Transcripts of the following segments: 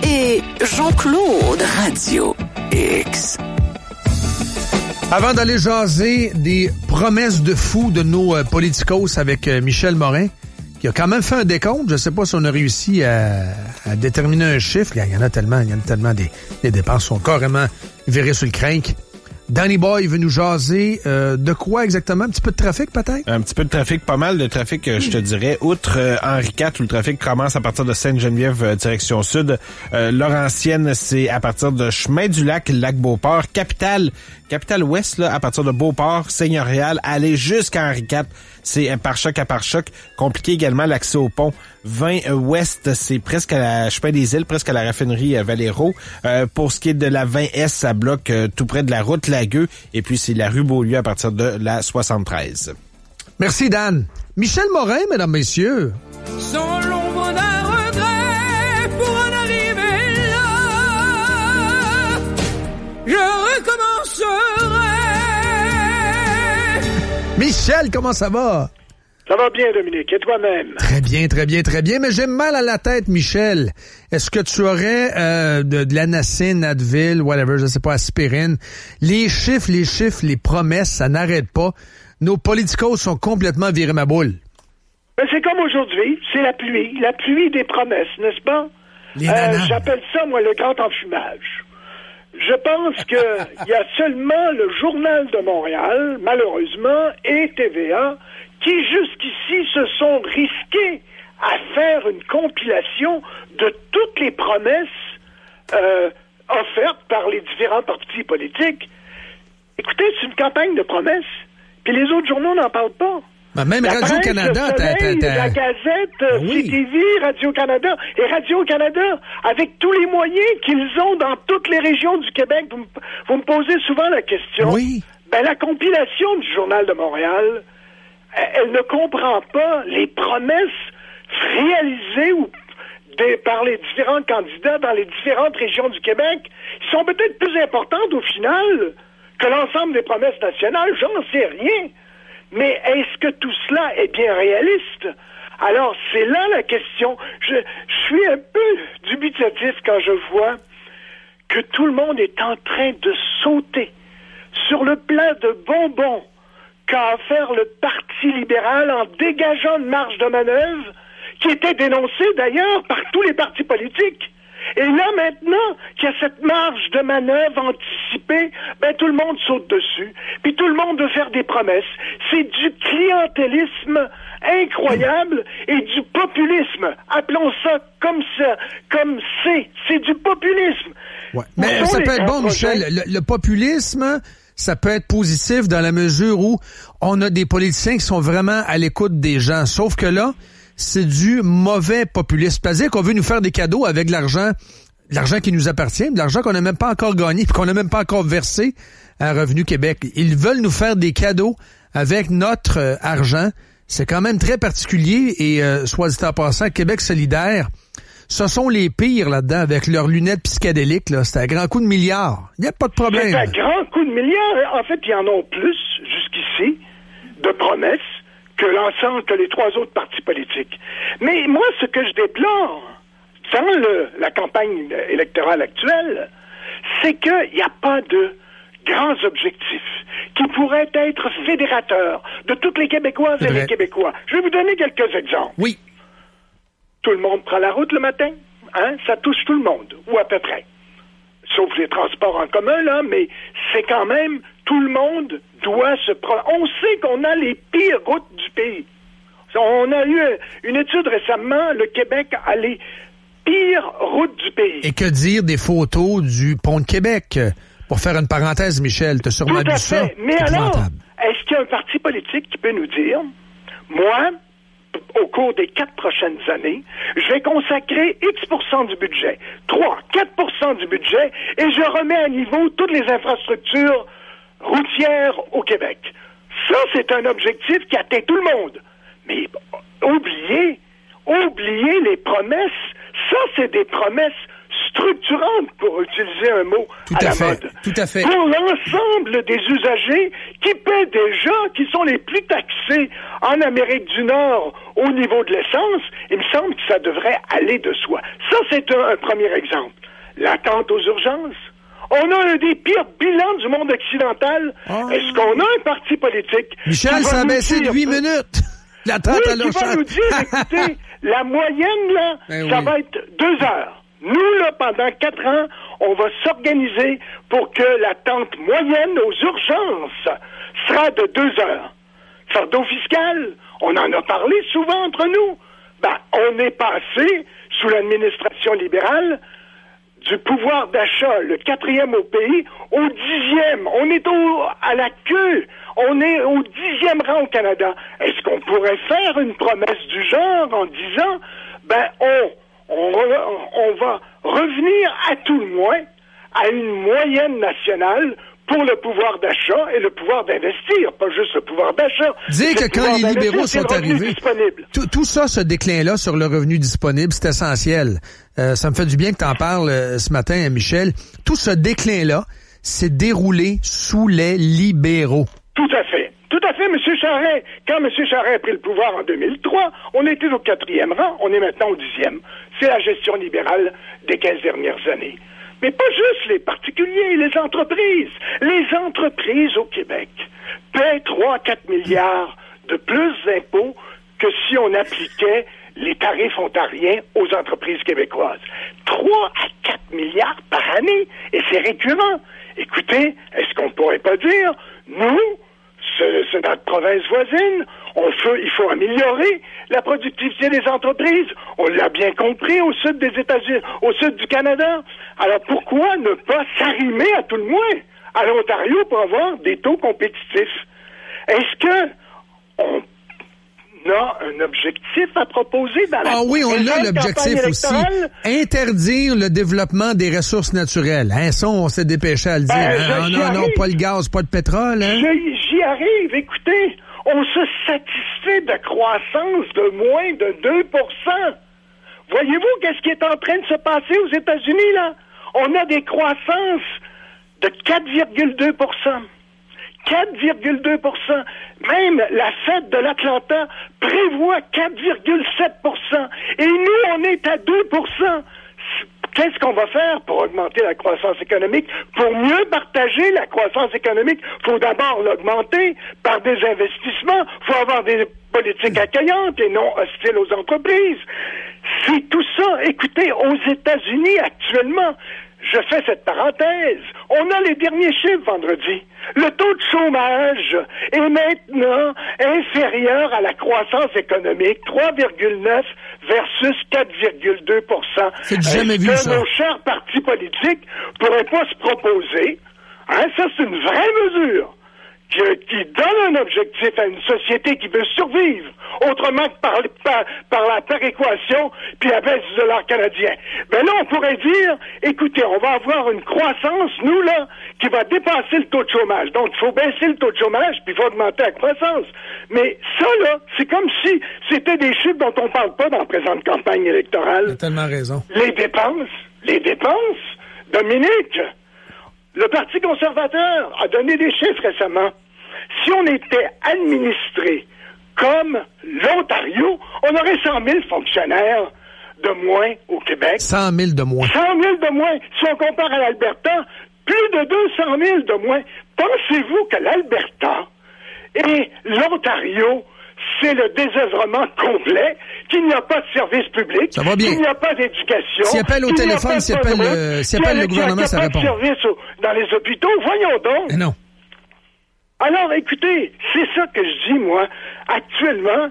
et Jean-Claude Radio X. Avant d'aller jaser des promesses de fous de nos politicos avec Michel Morin, qui a quand même fait un décompte, je ne sais pas si on a réussi à déterminer un chiffre. Il y en a tellement, des dépenses sont carrément virées sur le crinque. Danny Boy veut nous jaser de quoi exactement? Un petit peu de trafic, peut-être? Un petit peu de trafic, pas mal de trafic, je te dirais. Outre Henri IV, où le trafic commence à partir de Sainte-Geneviève, direction sud. Laurentienne, c'est à partir de Chemin-du-Lac, Lac-Beauport. Capitale-Ouest, là, à partir de Beauport, Seigneurial, aller jusqu'à Henri IV. C'est pare-choc à pare-choc. Compliqué également l'accès au pont 20 Ouest, c'est presque à la Chemin des Îles, presque à la raffinerie Valero. Pour ce qui est de la 20S, ça bloque tout près de la route Lagueux. Et puis, c'est la rue Beaulieu à partir de la 73. Merci, Dan. Michel Morin, mesdames, messieurs. Sans l'ombre d'un regret pour en arriver là, je recommencerai. Michel, comment ça va? Ça va bien, Dominique, et toi-même? Très bien, très bien, très bien, mais j'ai mal à la tête, Michel. Est-ce que tu aurais de l'anacine, Advil, whatever, je sais pas, aspirine? Les chiffres, les promesses, ça n'arrête pas. Nos politicos sont complètement virés ma boule. Ben, c'est comme aujourd'hui, c'est la pluie des promesses, n'est-ce pas? J'appelle ça, moi, le grand enfumage. Je pense que il y a seulement le Journal de Montréal, malheureusement, et TVA, qui jusqu'ici se sont risqués à faire une compilation de toutes les promesses offertes par les différents partis politiques. Écoutez, c'est une campagne de promesses, puis les autres journaux n'en parlent pas. Ben même la Radio-Canada, la Gazette, oui. CTV, Radio-Canada et Radio-Canada, avec tous les moyens qu'ils ont dans toutes les régions du Québec, vous me posez souvent la question. Oui. Ben, la compilation du Journal de Montréal, elle ne comprend pas les promesses réalisées par les différents candidats dans les différentes régions du Québec, qui sont peut-être plus importantes au final que l'ensemble des promesses nationales, j'en sais rien. Mais est-ce que tout cela est bien réaliste? Alors, c'est là la question. Je suis un peu dubitatif quand je vois que tout le monde est en train de sauter sur le plat de bonbons qu'a offert le Parti libéral en dégageant une marge de manœuvre qui était dénoncée d'ailleurs par tous les partis politiques. Et là, maintenant qu'il y a cette marge de manœuvre anticipée, ben tout le monde saute dessus. Puis tout le monde veut faire des promesses. C'est du clientélisme incroyable et du populisme. Appelons ça comme c'est. C'est du populisme. Ouais. Mais ça peut être bon, Michel. Le populisme, ça peut être positif dans la mesure où on a des politiciens qui sont vraiment à l'écoute des gens. Sauf que là, c'est du mauvais populisme. C'est-à-dire qu'on veut nous faire des cadeaux avec de l'argent qui nous appartient, de l'argent qu'on n'a même pas encore gagné, puis qu'on n'a même pas encore versé à Revenu Québec. Ils veulent nous faire des cadeaux avec notre argent. C'est quand même très particulier et, soit dit en passant, Québec solidaire, ce sont les pires là-dedans avec leurs lunettes psychédéliques. Là. C'est un grand coup de milliards. Il n'y a pas de problème. C'est un grand coup de milliards. En fait, ils en ont plus jusqu'ici de promesses que les trois autres partis politiques. Mais moi, ce que je déplore dans la campagne électorale actuelle, c'est qu'il n'y a pas de grands objectifs qui pourraient être fédérateurs de toutes les Québécoises et les Québécois. Je vais vous donner quelques exemples. Oui. Tout le monde prend la route le matin, hein? Ça touche tout le monde, ou à peu près. Sauf les transports en commun, là, mais c'est quand même, tout le monde doit se prendre. On sait qu'on a les pires routes du pays. On a eu une étude récemment, le Québec a les pires routes du pays. Et que dire des photos du pont de Québec? Pour faire une parenthèse, Michel, t'as sûrement vu ça. Mais alors, est-ce qu'il y a un parti politique qui peut nous dire, moi, au cours des 4 prochaines années, je vais consacrer X% du budget, 4% du budget, et je remets à niveau toutes les infrastructures routières au Québec. Ça, c'est un objectif qui atteint tout le monde. Mais oubliez les promesses. Ça, c'est des promesses structurantes, pour utiliser un mot à la mode. Tout à fait. Pour l'ensemble des usagers qui paient déjà, qui sont les plus taxés en Amérique du Nord au niveau de l'essence, il me semble que ça devrait aller de soi. Ça, c'est un premier exemple. l'attente aux urgences. On a un des pires bilans du monde occidental. Oh. Est-ce qu'on a un parti politique? Michel, ça a baissé de 8 minutes. L'attente à l'urgence. Qui va nous dire, écoutez, la moyenne, là, ça va être 2 heures. Nous, là, pendant 4 ans, on va s'organiser pour que l'attente moyenne aux urgences sera de 2 heures. Fardeau fiscal, on en a parlé souvent entre nous. On est passé, sous l'administration libérale, du pouvoir d'achat, le 4e au pays, au 10e. On est à la queue. On est au 10e rang au Canada. Est-ce qu'on pourrait faire une promesse du genre en disant, on va revenir à tout le moins à une moyenne nationale pour le pouvoir d'achat et le pouvoir d'investir, pas juste le pouvoir d'achat. Dire que quand les libéraux sont arrivés, tout ça, ce déclin-là sur le revenu disponible, c'est essentiel. Ça me fait du bien que tu en parles ce matin, Michel. Tout ce déclin-là s'est déroulé sous les libéraux. Tout à fait. Tout à fait, M. Charest. Quand M. Charest a pris le pouvoir en 2003, on était au 4e rang, on est maintenant au 10e. C'est la gestion libérale des 15 dernières années. Mais pas juste les particuliers, les entreprises. Les entreprises au Québec paient 3-4 milliards de plus d'impôts que si on appliquait les tarifs ontariens aux entreprises québécoises. 3 à 4 milliards par année, et c'est récurrent. Écoutez, est-ce qu'on pourrait pas dire, nous, c'est notre province voisine, il faut améliorer la productivité des entreprises. On l'a bien compris au sud des États-Unis, au sud du Canada. Alors pourquoi ne pas s'arrimer à tout le moins à l'Ontario pour avoir des taux compétitifs? Est-ce que on a un objectif à proposer dans la oui, on a l'objectif aussi. Interdire le développement des ressources naturelles. Ça, on s'est dépêché à le dire. Non, pas le gaz, pas de pétrole. J'y arrive. Écoutez, on se satisfait de croissance de moins de 2%. Voyez-vous qu'est-ce qui est en train de se passer aux États-Unis, là? On a des croissances de 4,2%. 4,2%. Même la Fed de l'Atlanta prévoit 4,7%. Et nous, on est à 2%. Qu'est-ce qu'on va faire pour augmenter la croissance économique? Pour mieux partager la croissance économique, il faut d'abord l'augmenter par des investissements. Il faut avoir des politiques accueillantes et non hostiles aux entreprises. C'est tout ça. Écoutez, aux États-Unis, actuellement, je fais cette parenthèse. On a les derniers chiffres vendredi. Le taux de chômage est maintenant inférieur à la croissance économique, 3,9 versus 4,2%. C'est jamais vu, ça. Nos chers partis politiques pourraient pas se proposer. Ça, c'est une vraie mesure qui donne un objectif à une société qui veut survivre, autrement que par la péréquation puis la baisse du dollar canadien. Ben là, on pourrait dire, écoutez, on va avoir une croissance, nous, là, qui va dépasser le taux de chômage. Donc, il faut baisser le taux de chômage, puis il faut augmenter la croissance. Mais ça, là, c'est comme si c'était des chiffres dont on parle pas dans la présente campagne électorale. Tu as tellement raison. Les dépenses, Dominique, le Parti conservateur a donné des chiffres récemment. Si on était administré comme l'Ontario, on aurait 100 000 fonctionnaires de moins au Québec. 100 000 de moins. 100 000 de moins. Si on compare à l'Alberta, plus de 200 000 de moins. Pensez-vous que l'Alberta et l'Ontario, c'est le désœuvrement complet, qu'il n'y a pas de service public, qu'il n'y a pas d'éducation, s'il appelle au téléphone, s'il appelle le gouvernement, ça répond. Il n'y a pas de service dans les hôpitaux, voyons donc. Mais non. Alors, écoutez, c'est ça que je dis, moi. Actuellement,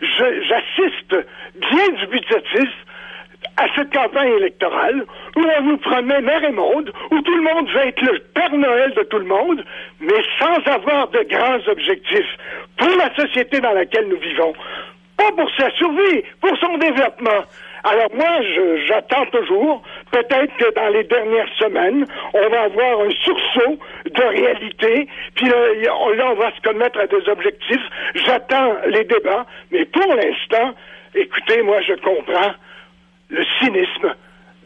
j'assiste bien dubitatif à cette campagne électorale où on nous promet mer et monde, où tout le monde va être le Père Noël de tout le monde, mais sans avoir de grands objectifs pour la société dans laquelle nous vivons. Pas pour sa survie, pour son développement. Alors moi, j'attends toujours, peut-être que dans les dernières semaines, on va avoir un sursaut de réalité, puis là, on va se commettre à des objectifs. J'attends les débats, mais pour l'instant, écoutez, moi je comprends le cynisme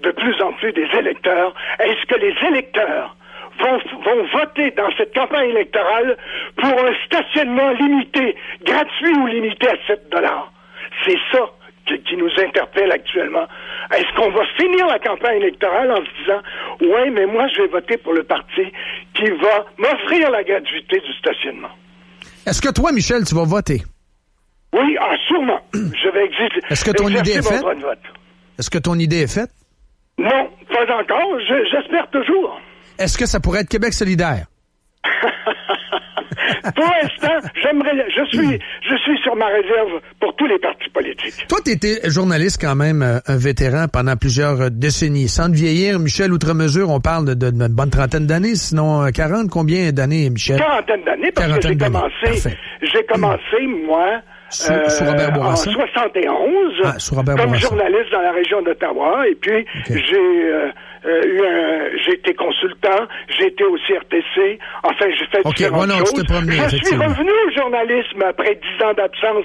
de plus en plus des électeurs. Est-ce que les électeurs vont voter dans cette campagne électorale pour un stationnement limité, gratuit ou limité à $7? C'est ça qui nous interpelle actuellement. Est-ce qu'on va finir la campagne électorale en se disant « Ouais, mais moi, je vais voter pour le parti qui va m'offrir la gratuité du stationnement. » Est-ce que toi, Michel, tu vas voter? Oui, sûrement. Je vais exiger. Est-ce que ton idée est faite? Droit de vote. Est-ce que ton idée est faite? Non, pas encore. J'espère toujours. Est-ce que ça pourrait être Québec solidaire? Pour l'instant, je suis sur ma réserve pour tous les partis politiques. Toi, tu étais journaliste quand même, un vétéran pendant plusieurs décennies. Sans te vieillir, Michel, outre mesure, on parle de une bonne trentaine d'années, sinon 40. Combien d'années, Michel? Quarantaine d'années, parce que j'ai commencé, moi, sous Robert Bourassa? En 71, sous Robert comme Bourassa. journaliste dans la région d'Ottawa, et puis j'ai été consultant, j'ai été au CRTC, enfin j'ai fait différentes choses. Tu t'es promené, je suis revenu au journalisme après 10 ans d'absence,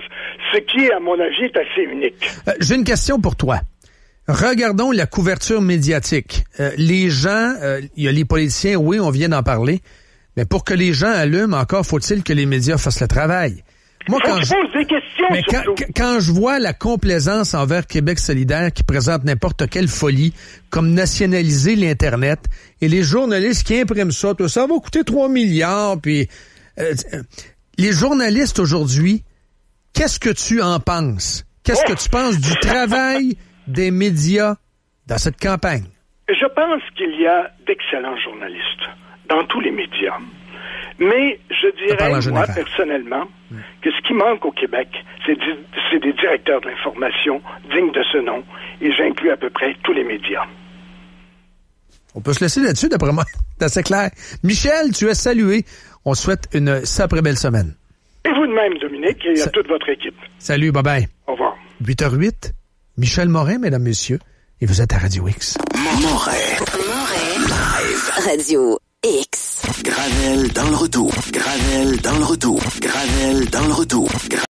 ce qui, à mon avis, est assez unique. J'ai une question pour toi. Regardons la couverture médiatique. Les gens, il y a les politiciens, oui, on vient d'en parler, mais pour que les gens allument, encore faut-il que les médias fassent le travail. Moi, quand je pose des questions, mais quand je vois la complaisance envers Québec solidaire qui présente n'importe quelle folie, comme nationaliser l'Internet, et les journalistes qui impriment ça, tout ça va coûter 3 milliards, puis les journalistes aujourd'hui, qu'est-ce que tu en penses? Qu'est-ce que tu penses du travail des médias dans cette campagne? Je pense qu'il y a d'excellents journalistes dans tous les médias. Mais je dirais, moi, personnellement, que ce qui manque au Québec, c'est des directeurs de l'information dignes de ce nom, et j'inclus à peu près tous les médias. On peut se laisser là-dessus, d'après moi. C'est assez clair. Michel, tu es salué. On souhaite une sacrée belle semaine. Et vous de même, Dominique, et à toute votre équipe. Salut, bye-bye. Au revoir. 8h08, Michel Morin, mesdames, messieurs, et vous êtes à Radio X. Morin. Live. Radio X. Gravel dans le retour. Gravel dans le retour. Gravel dans le retour.